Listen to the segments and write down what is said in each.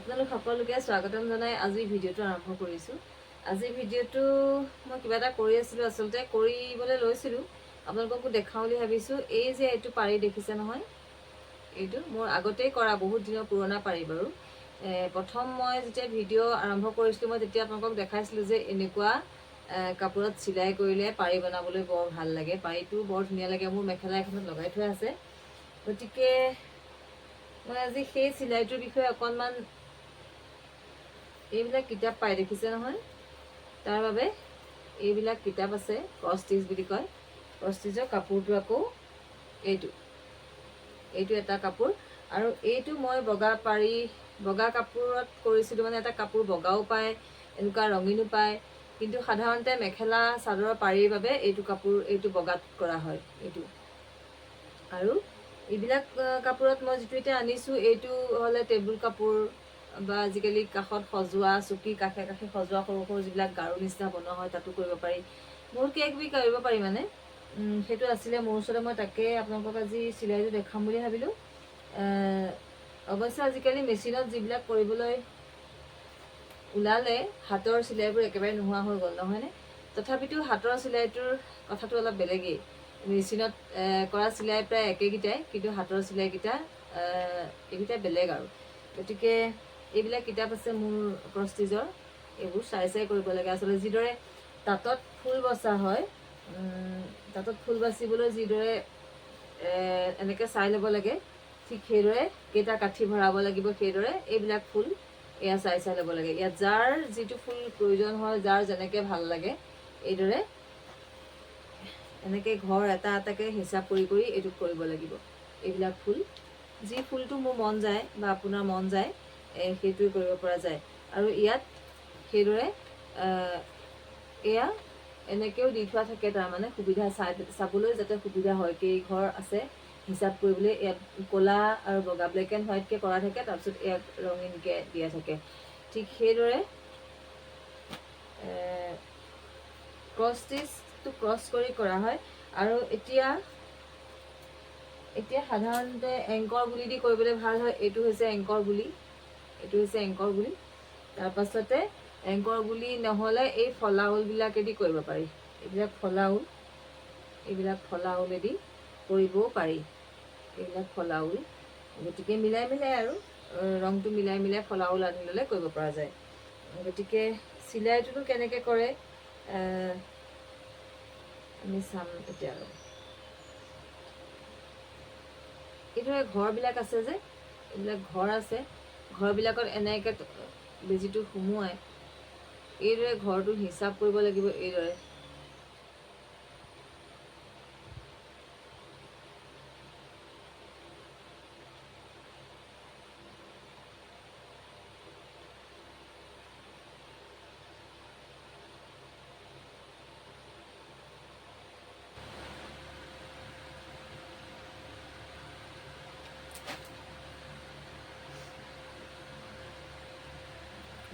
আপোনালোক সকলোকে স্বাগতম জনাই আজি ভিডিঅ'টো আৰম্ভ কৰিছোঁ। আজি ভিডিঅ'টো মই কিবা এটা কৰি আছিলোঁ, আচলতে কৰিবলৈ লৈছিলোঁ, আপোনালোককো দেখাওঁ বুলি ভাবিছোঁ। এই যে এইটো পাৰি দেখিছে নহয়, এইটো মোৰ আগতেই কৰা বহুত দিনৰ পুৰণা পাৰি বাৰু। প্ৰথম মই যেতিয়া ভিডিঅ' আৰম্ভ কৰিছিলোঁ মই তেতিয়া আপোনালোকক দেখাইছিলোঁ যে এনেকুৱা কাপোৰত চিলাই কৰিলে পাৰি বনাবলৈ বৰ ভাল লাগে, পাৰিটো বৰ ধুনীয়া লাগে। মোৰ মেখেলা এখনত লগাই থোৱা আছে, গতিকে মই আজি সেই চিলাইটোৰ বিষয়ে অকণমান, এইবিলাক কিতাপ পাই দেখিছে নহয়, তাৰ বাবে এইবিলাক কিতাপ আছে, ক্ৰছ ষ্টিচ বুলি কয়। ক্ৰছ ষ্টিচৰ কাপোৰটো আকৌ এইটো এটা কাপোৰ, আৰু এইটো মই বগা কাপোৰত কৰিছিলোঁ। মানে এটা কাপোৰ বগাও পায়, এনেকুৱা ৰঙীনো পায়, কিন্তু সাধাৰণতে মেখেলা চাদৰৰ পাৰিৰ বাবে এইটো বগাত কৰা হয় এইটো। আৰু এইবিলাক কাপোৰত মই যিটো এতিয়া আনিছোঁ, এইটো হ'লে টেবুল কাপোৰ বা আজিকালি কাষত সজোৱা, চকী কাষে কাষে সজোৱা সৰু সৰু যিবিলাক গাৰু নিচিনা বনোৱা হয় তাতো কৰিব পাৰি, বহুত কিবাকিবি কৰিব পাৰি মানে। সেইটো আছিলে মোৰ ওচৰতে, মই তাকে আপোনালোকক আজি চিলাইটো দেখাম বুলি ভাবিলোঁ। অৱশ্যে আজিকালি মেচিনত যিবিলাক কৰিবলৈ ওলালে, হাতৰ চিলাইবোৰ একেবাৰে নোহোৱা হৈ গ'ল নহয়নে? তথাপিতো হাতৰ চিলাইটোৰ কথাটো অলপ বেলেগেই। মেচিনত কৰা চিলাই প্ৰায় একেকেইটাই, কিন্তু হাতৰ চিলাইকেইটা এইকেইটা বেলেগ আৰু। গতিকে এইবিলাক কিতাপ আছে মোৰ ক্ৰছ ষ্টিচৰ, এইবোৰ চাই কৰিব লাগে। আচলতে যিদৰে তাঁতত ফুল বচা হয়, তাঁতত ফুল বাচিবলৈ যিদৰে এনেকৈ চাই ল'ব লাগে, ঠিক সেইদৰে কেইটা কাঠি ভৰাব লাগিব, সেইদৰে এইবিলাক ফুল এয়া চাই ল'ব লাগে। ইয়াত যাৰ যিটো ফুল প্ৰয়োজন হয়, যাৰ যেনেকৈ ভাল লাগে, এইদৰে এনেকৈ ঘৰ এটা এটাকৈ হিচাপ কৰি এইটোত কৰিব লাগিব। এইবিলাক ফুল, যি ফুলটো মোৰ মন যায় বা আপোনাৰ মন যায় সেইটোৱে কৰিব পৰা যায়। আৰু ইয়াত সেইদৰে এয়া এনেকৈও দি থোৱা থাকে, তাৰমানে সুবিধা চাবলৈ যাতে সুবিধা হয়, কেইঘৰ আছে হিচাপ কৰিবলৈ। ইয়াত ক'লা আৰু বগা, ব্লেক এণ্ড হোৱাইটকৈ কৰা থাকে, তাৰপিছত ইয়াত ৰঙীনকৈ দিয়া থাকে। ঠিক সেইদৰে ক্ৰছ ষ্টিচটো ক্ৰছ কৰি কৰা হয়। আৰু এতিয়া সাধাৰণতে এংকৰ গুলি দি কৰিবলৈ ভাল হয়। এইটো হৈছে এংকৰ গুলি, তাৰপাছতে এংকৰ গুলি নহ'লে এই ফলা ঊলবিলাকেদি কৰিব পাৰি। এইবিলাক ফলা ঊলেদি কৰিবও পাৰি, এইবিলাক ফলা ঊল। গতিকে মিলাই আৰু ৰংটো মিলাই ফলা ঊল আনি ল'লে কৰিব পৰা যায়। গতিকে চিলাইটোনো কেনেকৈ কৰে আমি চাম এতিয়া। আৰু এইদৰে ঘৰবিলাক আছে যে, এইবিলাক ঘৰ আছে, ঘৰবিলাকত এনেকৈ বেজিটো সুমুৱাই এইদৰে ঘৰটো হিচাপ কৰিব লাগিব। এইদৰে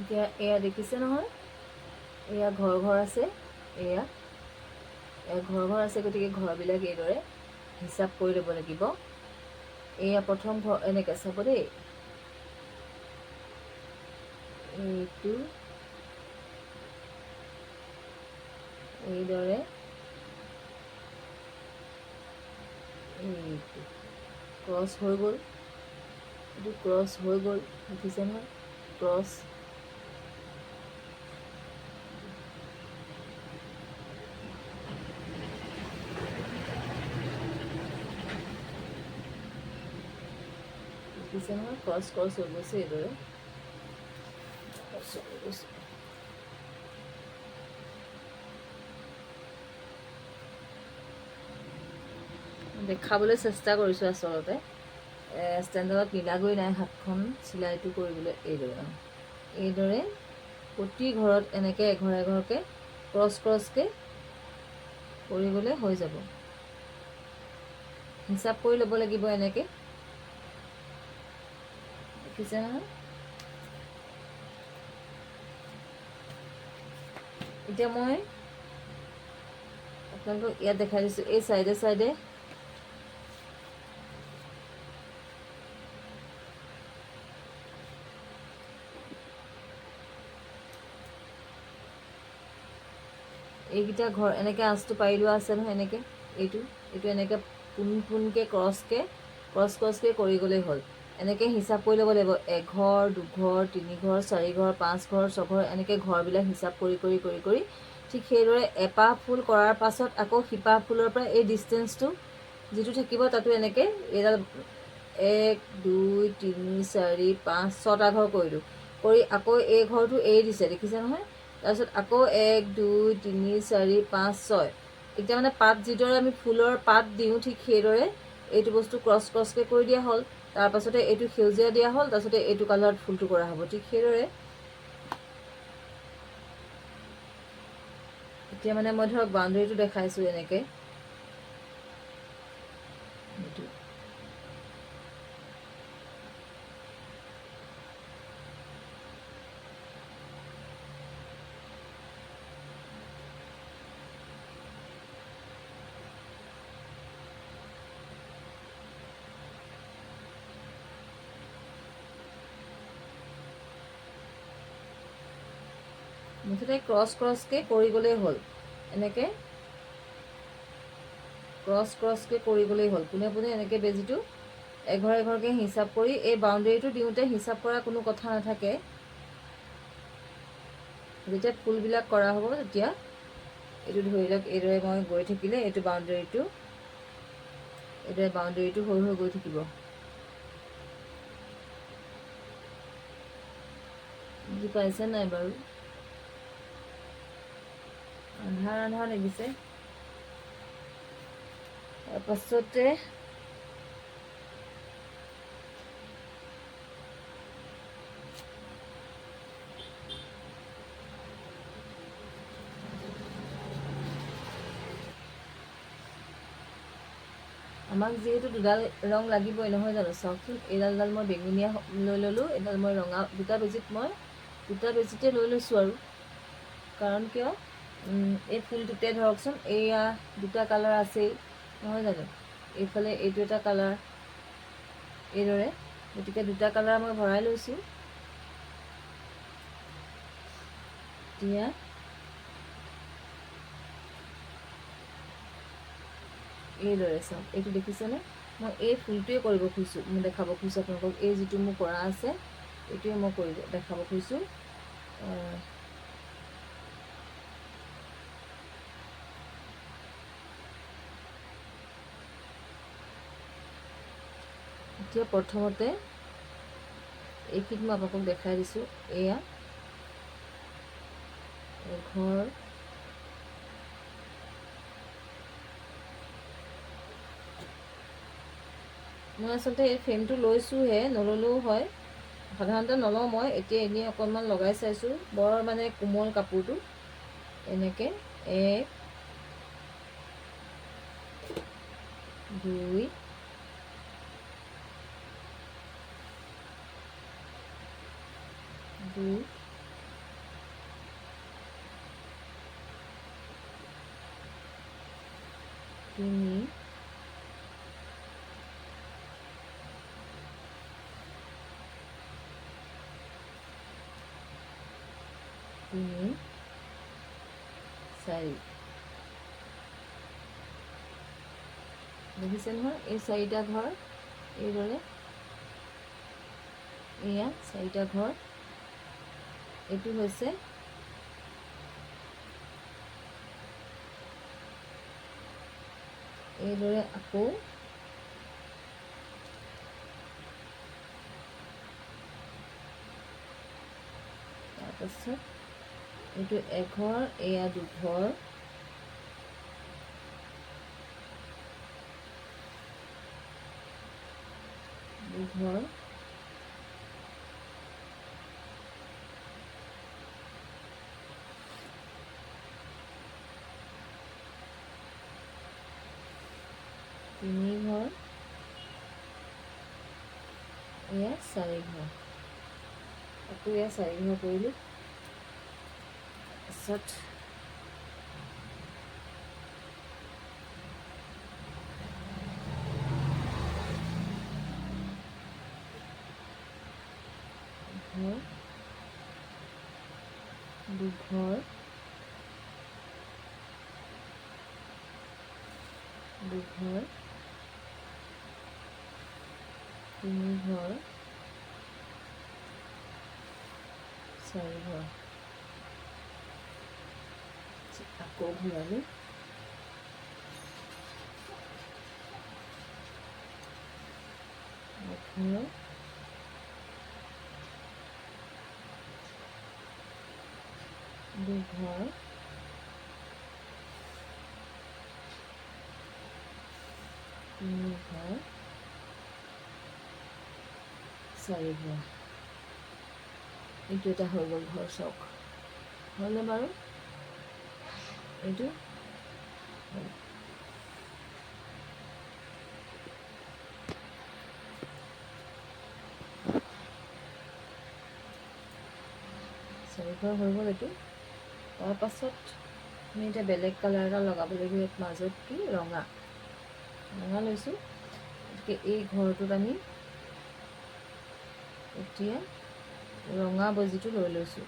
এতিয়া এয়া দেখিছে নহয়, এয়া ঘৰ আছে, এয়া ঘৰ আছে। গতিকে ঘৰবিলাক এইদৰে হিচাপ কৰি ল'ব লাগিব। এয়া প্ৰথম ঘৰ, এনেকৈ চাব দেই, এইটো এইদৰে, এইটো ক্ৰছ হৈ গ'ল, এইটো ক্ৰছ হৈ গ'ল, দেখিছে নহয়, ক্ৰছ। দেখিছে নহয়, ক্ৰছ হৈ গৈছে, এইদৰে ক্ৰছ হৈ গৈছে। দেখাবলৈ চেষ্টা কৰিছোঁ, আচলতে ষ্টেণ্ডাৰ্ডত মিলাগৈ নাই হাতখন চিলাইটো কৰিবলৈ। এইদৰে প্ৰতি ঘৰত এনেকৈ এঘৰ এঘৰকৈ ক্ৰছকৈ কৰিবলৈ হৈ যাব। হিচাপ কৰি ল'ব লাগিব এনেকৈ, দেখিছে নহয়। এতিয়া মই আপোনালোকক ইয়াত দেখাই দিছোঁ, এই চাইডে এইকেইটা ঘৰ এনেকৈ আঁচটো পাৰি লোৱা আছে নহয়, এনেকৈ এইটো এনেকৈ পোনকৈ ক্ৰছকৈ কৰি গ'লেই হ'ল। এনেকৈ হিচাপ কৰি ল'ব লাগিব, 1 ঘৰ 2 ঘৰ 3 ঘৰ 4 ঘৰ 5 ঘৰ 6 ঘৰ, এনেকৈ ঘৰবিলাক হিচাপ কৰি ঠিক সেইদৰে এপাহ ফুল কৰাৰ পাছত আকৌ সিপাহ ফুলৰ পৰা এই ডিষ্টেঞ্চটো যিটো থাকিব তাতো এনেকৈ এইডাল 1 2 3 4 5 6টা ঘৰ কৰিলোঁ, কৰি আকৌ এই ঘৰটো এৰি দিছে, দেখিছে নহয়। তাৰপিছত আকৌ 1 2 3 4 5 6, এতিয়া মানে পাত যিদৰে আমি ফুলৰ পাত দিওঁ ঠিক সেইদৰে এইটো বস্তু ক্ৰছকৈ কৰি দিয়া হ'ল। তাৰপাছতে এইটো সেউজীয়া দিয়া হ'ল, তাৰপাছতে এইটো কালাৰত ফুলটো কৰা হ'ব। ঠিক সেইদৰে এতিয়া মানে মই ধৰক বাউণ্ডেৰীটো দেখাইছোঁ এনেকৈ, মুঠতে ক্ৰছকৈ কৰি গ'লেই হ'ল। এনেকৈ ক্ৰছকৈ কৰি গ'লেই হ'ল। পোনে এনেকৈ বেজীটো এঘৰকৈ হিচাপ কৰি, এই বাউণ্ডেৰীটো দিওঁতে হিচাপ কৰা কোনো কথা নাথাকে। যেতিয়া ফুলবিলাক কৰা হ'ব তেতিয়া এইটো ধৰি লওক এইদৰে মই গৈ থাকিলে এইটো বাউণ্ডেৰীটো হৈ গৈ থাকিব। বুজি পাইছে নাই বাৰু? আন্ধাৰ লাগিছে। তাৰপাছতে আমাক যিহেতু দুডাল ৰং লাগিবই নহয় জানো, চাওকচোন এইডাল মই বেঙুনীয়া লৈ ল'লোঁ, এইডাল মই ৰঙা, দুটা বেজিতে লৈ লৈছোঁ আৰু। কাৰণ কিয়, এই ফুলটোতে ধৰকচোন এয়া 2টা কালাৰ আছেই নহয় জানো, এইফালে এইটো এটা কালাৰ, এইদৰে, গতিকে 2টা কালাৰ মই ভৰাই লৈছোঁ। এতিয়া এইদৰে চাওক, এইটো দেখিছেনে? মই এই ফুলটোৱে কৰিব খুজিছোঁ, মই দেখাব খুজিছোঁ আপোনালোকক। এই যিটো মোৰ কৰা আছে এইটোৱে মই দেখাব খুজিছোঁ। এতিয়া প্ৰথমতে এইখিনি মই আপোনালোকক দেখাই দিছোঁ। এয়া ঘৰ, মই আচলতে এই ফ্ৰেমটো লৈছোঁহে, নল'লেও হয়, সাধাৰণতে নলওঁ মই। এতিয়া এনেই অকণমান লগাই চাইছোঁ, বৰ মানে কোমল কাপোৰটো। এনেকৈ 1 2 2 3 4, দেখিছে নহয়? এই 4টা ঘৰ এইদৰে, এয়া 4টা ঘৰ। এইটো হৈছে এইদৰে, আকৌ তাৰপাছত এইটো এঘৰ, এয়া 2 ঘৰ, তিনি ঘৰ, এয়া 4 ঘৰ, আকৌ এয়া 4 ঘৰ কৰিলোঁ। তাৰপিছত ঘৰ, 2 ঘৰ, দুঘৰ, তিনিঘৰ, চাৰিঘৰ। আকৌ ঘূৰালো। এঘৰ, দুঘৰ, তিনিঘৰ, চাৰিঘৰ। এইটো এটা হৈ গ'ল ঘৰ চক। হ'লনে বাৰু? এইটো চাৰিঘৰ হৈ গ'ল এইটো। তাৰপাছত আমি এতিয়া বেলেগ কালাৰ এটা লগাব লাগিব ইয়াত মাজত, কি ৰঙা লৈছোঁ। গতিকে এই ঘৰটোত আমি এতিয়া ৰঙা বজিটো লৈ লৈছোঁ।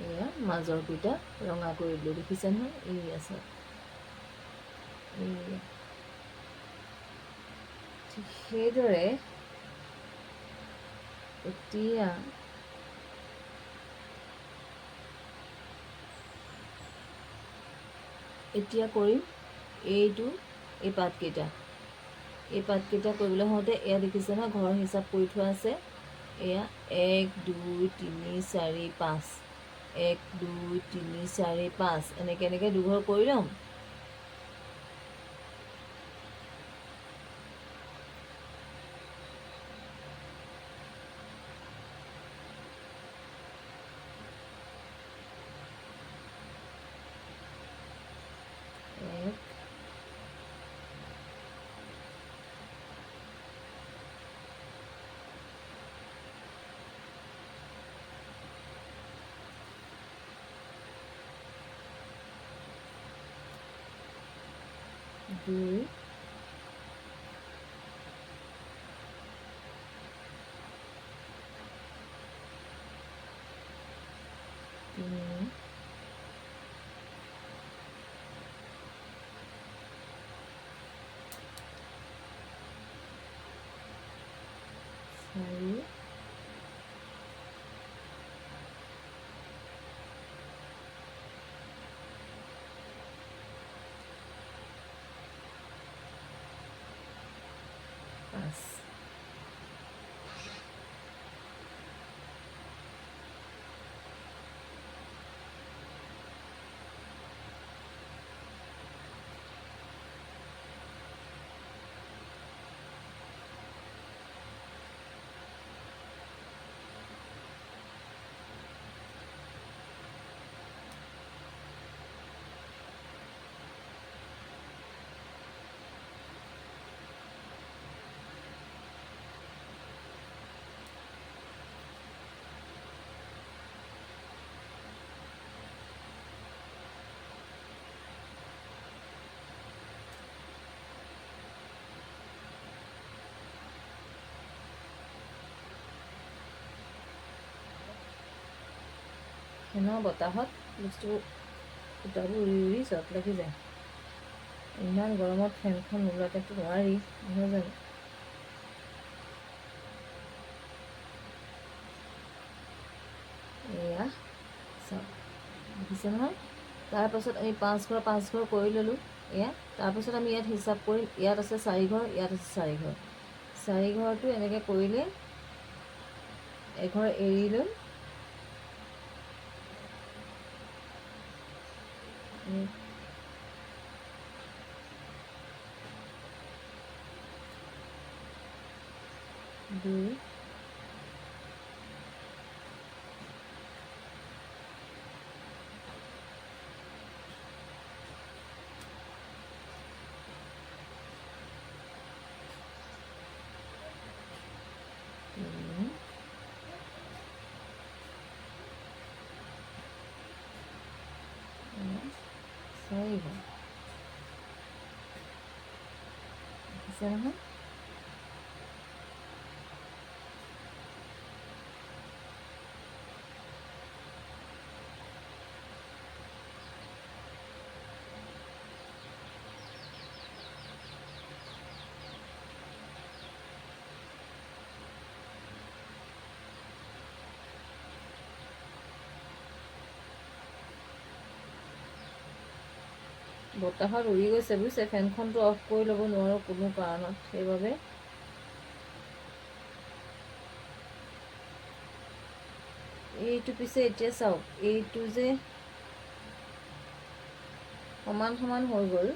এয়া মাজৰ দুটা ৰঙা কৰি দিলোঁ, দেখিছে নহয়? এই আছে, ঠিক সেইদৰে এতিয়া কৰিম এইটো, এই পাতকেইটা কৰিবলৈ হওঁতে এয়া দেখিছে নহয়, ঘৰ হিচাপ কৰি থোৱা আছে। এয়া 1 2 3 4 5, 1 2 3 4 5, এনেকৈ দুঘৰ কৰি ল'ম। দুই, তিনি, চাৰি, পাঁচ। ফেনৰ বতাহত বস্তু সূতাবোৰ উৰি উৰি চট লাগি যায়। ইমান গৰমত ফেনখন নোলোৱাকেতো নোৱাৰি, নহয় জানো? এয়া চাওক, দেখিছে নহয়? তাৰপাছত আমি 5 ঘৰ কৰি ল'লোঁ। এয়া তাৰপাছত আমি ইয়াত হিচাপ কৰিম, ইয়াত আছে 4 ঘৰ, ইয়াত আছে 4 ঘৰ। 4 ঘৰটো এনেকৈ কৰিলে এঘৰ এৰি লৈ দুই, চাৰিব দেখিছে নহয় বতাহত উৰি গৈছে বুজিছে ফেনখনটো অফ কৰি ল'ব নোৱাৰোঁ কোনো কাৰণত সেইবাবে এইটো পিছে এতিয়া চাওক এইটো যে সমান সমান হৈ গ'ল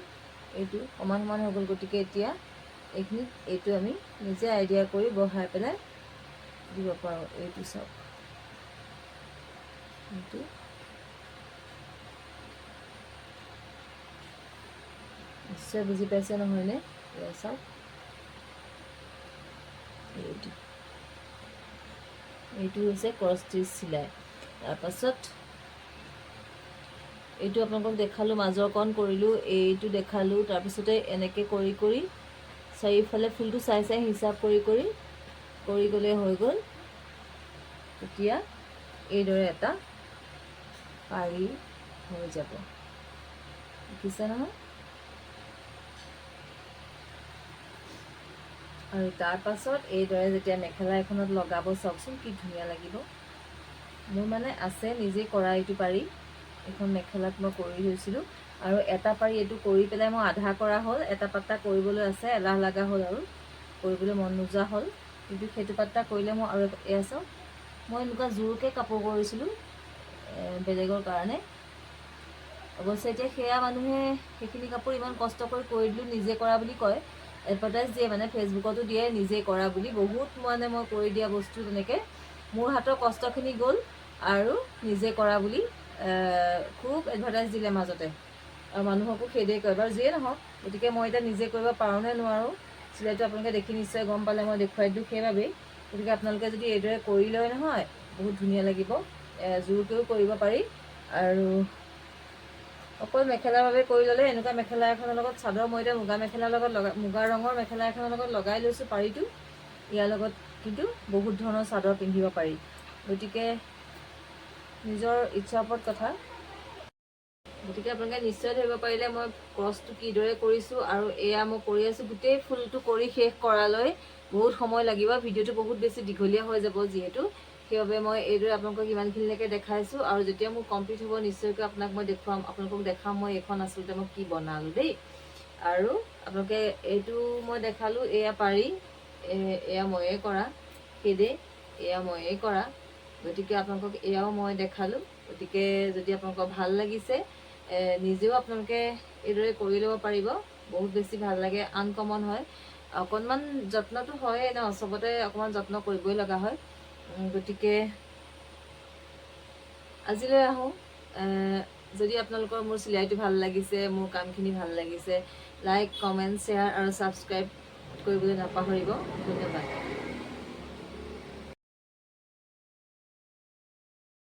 এইটো সমান সমান হৈ গ'ল গতিকে এতিয়া এইখিনিত এইটো আমি নিজে আইডিয়া কৰি বহাই পেলাই দিব পাৰোঁ এইটো চাওক এইটো নিশ্চয় বুজি পাইছে নহয়নে চাওক এইটো এইটো হৈছে ক্ৰছ ষ্টিচ চিলাই তাৰপাছত এইটো আপোনালোকক দেখালোঁ মাজৰকণ কৰিলোঁ এইটো দেখালোঁ তাৰপিছতে এনেকৈ কৰি কৰি চাৰিওফালে ফুলটো চাই চাই হিচাপ কৰি গ'লে হৈ গ'ল তেতিয়া এইদৰে এটা পাৰি হৈ যাব দেখিছে নহয় আৰু তাৰপাছত এইদৰে যেতিয়া মেখেলা এখনত লগাব চাওকচোন কি ধুনীয়া লাগিব মোৰ মানে আছে নিজে কৰা এইটো পাৰি এখন মেখেলাত মই কৰি থৈছিলোঁ আৰু এটা পাৰি এইটো কৰি পেলাই মই আধা কৰা হ'ল এটা পাত্তা কৰিবলৈ আছে এলাহ লগা হ'ল আৰু কৰিবলৈ মন নোযোৱা হ'ল কিন্তু সেইটো পাত্তা কৰিলে মই আৰু এয়া চাওক মই এনেকুৱা জোৰকৈ কাপোৰ কৰিছিলোঁ বেলেগৰ কাৰণে অৱশ্যে এতিয়া সেয়া মানুহে সেইখিনি কাপোৰ ইমান কষ্ট কৰি দিলোঁ নিজে কৰা বুলি কয় এডভাৰটাইজ দিয়ে মানে ফেচবুকতো দিয়ে নিজে কৰা বুলি বহুত মানে মই কৰি দিয়া বস্তু তেনেকৈ মোৰ হাতৰ কষ্টখিনি গ'ল আৰু নিজে কৰা বুলি খুব এডভাৰটাইজ দিলে মাজতে আৰু মানুহকো সেইদৰে কয় বাৰু যিয়ে নহওক গতিকে মই এতিয়া নিজে কৰিব পাৰোঁ নে নোৱাৰোঁ চিলাইটো আপোনালোকে দেখি নিশ্চয় গম পালে মই দেখুৱাই দিওঁ সেইবাবেই গতিকে আপোনালোকে যদি এইদৰে কৰি লয় নহয় বহুত ধুনীয়া লাগিব জোৰকৈও কৰিব পাৰি আৰু অকল মেখেলাৰ বাবে কৰি ল'লে এনেকুৱা মেখেলা এখনৰ লগত চাদৰ মই এতিয়া মুগা মেখেলাৰ লগত মুগা ৰঙৰ মেখেলা এখনৰ লগত লগাই লৈছোঁ পাৰিটো ইয়াৰ লগত কিন্তু বহুত ধৰণৰ চাদৰ পিন্ধিব পাৰি গতিকে নিজৰ ইচ্ছাৰ ওপৰত কথা গতিকে আপোনালোকে নিশ্চয় ধৰিব পাৰিলে মই ক্ৰছটো কিদৰে কৰিছোঁ আৰু এয়া মই কৰি আছোঁ গোটেই ফুলটো কৰি শেষ কৰালৈ বহুত সময় লাগিব ভিডিঅ'টো বহুত বেছি দীঘলীয়া হৈ যাব যিহেতু সেইবাবে মই এইদৰে আপোনালোকক ইমানখিনিলৈকে দেখাইছোঁ আৰু যেতিয়া মোৰ কমপ্লিট হ'ব নিশ্চয়কৈ আপোনালোকক দেখাম মই এইখন আচলতে মই কি বনালোঁ দেই আৰু আপোনালোকে এইটো মই দেখালোঁ এয়া পাৰি এয়া ময়ে কৰা সেইদে এয়া ময়ে কৰা গতিকে আপোনালোকক এয়াও মই দেখালোঁ গতিকে যদি আপোনালোকৰ ভাল লাগিছে নিজেও আপোনালোকে এইদৰে কৰি ল'ব পাৰিব বহুত বেছি ভাল লাগে আনকমন হয় অকণমান যত্নটো হয়ে ন চবতে অকণমান যত্ন কৰিবই লগা হয় গতিকে আজিলৈ আহোঁ যদি আপোনালোকৰ মোৰ চিলাইটো ভাল লাগিছে মোৰ কামখিনি ভাল লাগিছে লাইক কমেণ্ট শ্বেয়াৰ আৰু ছাবস্ক্ৰাইব কৰিবলৈ নাপাহৰিব ধন্যবাদ